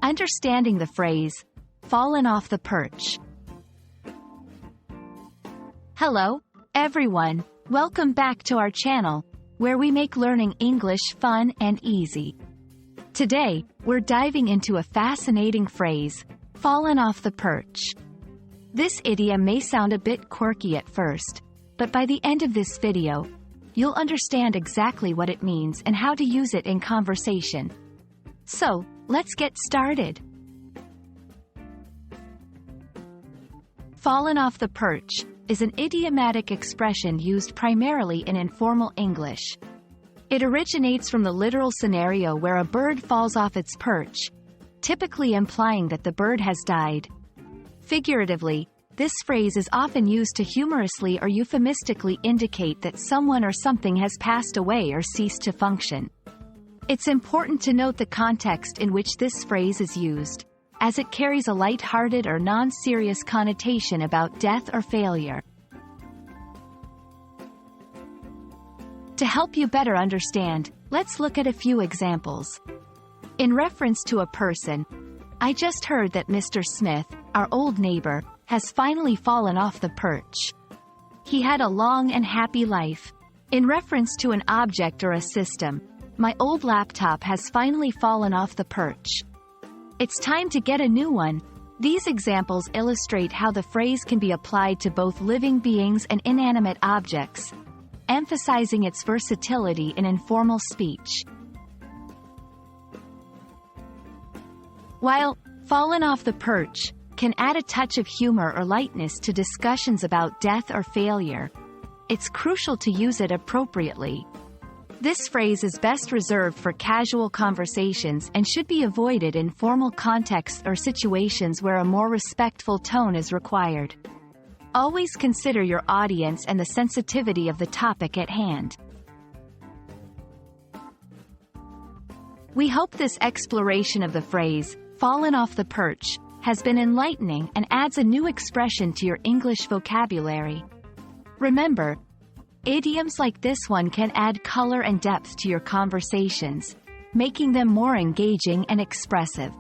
Understanding the phrase, fallen off the perch. Hello, everyone. Welcome back to our channel, where we make learning English fun and easy. Today, we're diving into a fascinating phrase, fallen off the perch. This idiom may sound a bit quirky at first, but by the end of this video, you'll understand exactly what it means and how to use it in conversation. So, let's get started. Fallen off the perch is an idiomatic expression used primarily in informal English. It originates from the literal scenario where a bird falls off its perch, typically implying that the bird has died. Figuratively, this phrase is often used to humorously or euphemistically indicate that someone or something has passed away or ceased to function. It's important to note the context in which this phrase is used, as it carries a light-hearted or non-serious connotation about death or failure. To help you better understand, let's look at a few examples. In reference to a person, I just heard that Mr. Smith, our old neighbor, has finally fallen off the perch. He had a long and happy life. In reference to an object or a system, my old laptop has finally fallen off the perch. It's time to get a new one. These examples illustrate how the phrase can be applied to both living beings and inanimate objects, emphasizing its versatility in informal speech. While fallen off the perch can add a touch of humor or lightness to discussions about death or failure, it's crucial to use it appropriately. This phrase is best reserved for casual conversations and should be avoided in formal contexts or situations where a more respectful tone is required. Always consider your audience and the sensitivity of the topic at hand. We hope this exploration of the phrase, fallen off the perch, has been enlightening and adds a new expression to your English vocabulary. Remember, idioms like this one can add color and depth to your conversations, making them more engaging and expressive.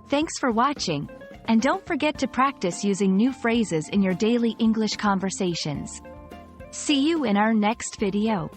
Thanks for watching, and don't forget to practice using new phrases in your daily English conversations. See you in our next video.